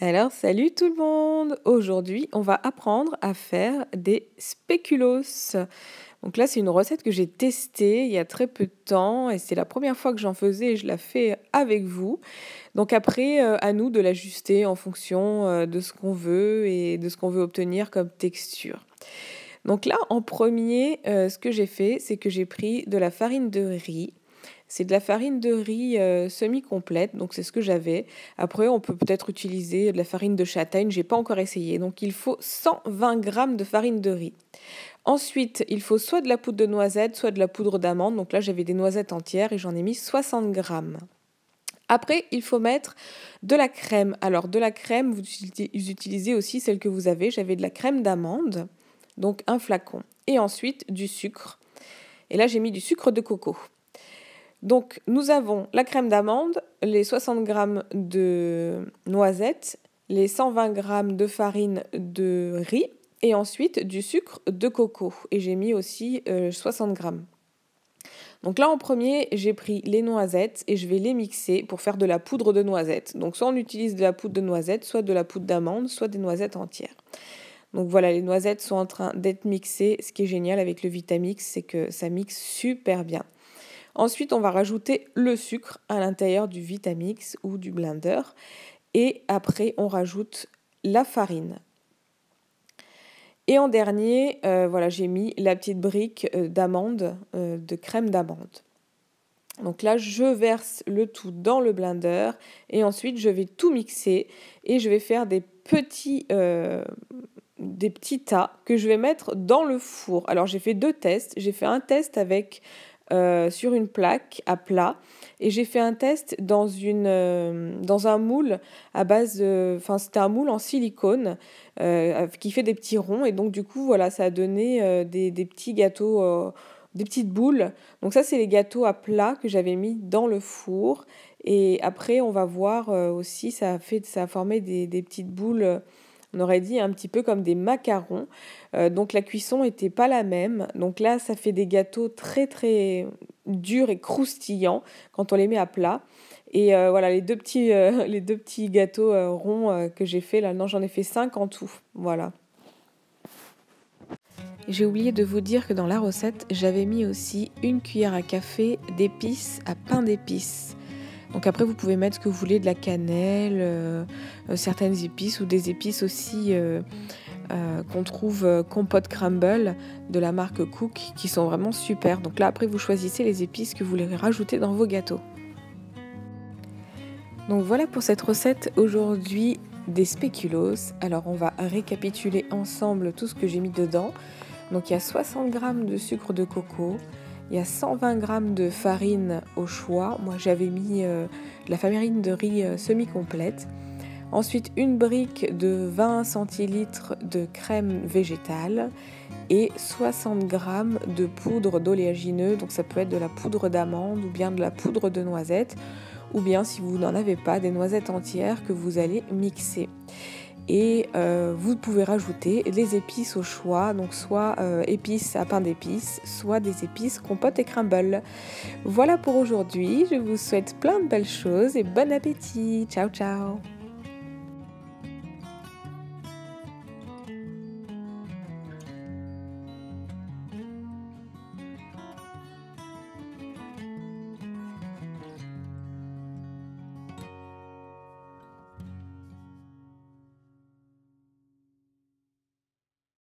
Alors, salut tout le monde! Aujourd'hui, on va apprendre à faire des spéculoos. Donc là, c'est une recette que j'ai testée il y a très peu de temps et c'est la première fois que j'en faisais et je la fais avec vous. Donc après, à nous de l'ajuster en fonction de ce qu'on veut et de ce qu'on veut obtenir comme texture. Donc là, en premier, ce que j'ai fait, c'est que j'ai pris de la farine de riz. C'est de la farine de riz semi-complète, donc c'est ce que j'avais. Après, on peut peut-être utiliser de la farine de châtaigne, j'ai pas encore essayé. Donc il faut 120 grammes de farine de riz. Ensuite, il faut soit de la poudre de noisette, soit de la poudre d'amande. Donc là, j'avais des noisettes entières et j'en ai mis 60 grammes. Après, il faut mettre de la crème. Alors, de la crème, vous utilisez aussi celle que vous avez. J'avais de la crème d'amande, donc un flacon. Et ensuite, du sucre. Et là, j'ai mis du sucre de coco. Donc, nous avons la crème d'amande, les 60 grammes de noisettes, les 120 grammes de farine de riz et ensuite du sucre de coco. Et j'ai mis aussi 60 grammes. Donc là, en premier, j'ai pris les noisettes et je vais les mixer pour faire de la poudre de noisettes. Donc, soit on utilise de la poudre de noisettes, soit de la poudre d'amande, soit des noisettes entières. Donc voilà, les noisettes sont en train d'être mixées. Ce qui est génial avec le Vitamix, c'est que ça mixe super bien. Ensuite, on va rajouter le sucre à l'intérieur du Vitamix ou du blender. Et après, on rajoute la farine. Et en dernier, voilà, j'ai mis la petite brique d'amande, de crème d'amande. Donc là, je verse le tout dans le blender et ensuite, je vais tout mixer et je vais faire des petits tas que je vais mettre dans le four. Alors, j'ai fait 2 tests. J'ai fait un test avec sur une plaque à plat et j'ai fait un test dans un moule à base c'était un moule en silicone qui fait des petits ronds et donc du coup voilà ça a donné des petits gâteaux, des petites boules. Donc ça c'est les gâteaux à plat que j'avais mis dans le four et après on va voir aussi ça a formé des petites boules. On aurait dit un petit peu comme des macarons. Donc la cuisson n'était pas la même. Donc là, ça fait des gâteaux très très durs et croustillants quand on les met à plat. Et voilà, les deux petits gâteaux ronds que j'ai fait là, non, j'en ai fait 5 en tout. Voilà. J'ai oublié de vous dire que dans la recette, j'avais mis aussi 1 cuillère à café d'épices à pain d'épices. Donc après, vous pouvez mettre ce que vous voulez, de la cannelle, certaines épices ou des épices aussi qu'on trouve compote crumble de la marque Cook qui sont vraiment super. Donc là, après, vous choisissez les épices que vous voulez rajouter dans vos gâteaux. Donc voilà pour cette recette aujourd'hui des spéculoos. Alors on va récapituler ensemble tout ce que j'ai mis dedans. Donc il y a 60 g de sucre de coco. Il y a 120 g de farine au choix. Moi, j'avais mis la farine de riz semi-complète. Ensuite, une brique de 20 centilitres de crème végétale et 60 g de poudre d'oléagineux. Donc ça peut être de la poudre d'amande ou bien de la poudre de noisette. Ou bien, si vous n'en avez pas, des noisettes entières que vous allez mixer. Et vous pouvez rajouter les épices au choix, donc soit épices à pain d'épices, soit des épices compote et crumble. Voilà pour aujourd'hui, je vous souhaite plein de belles choses et bon appétit. Ciao ciao.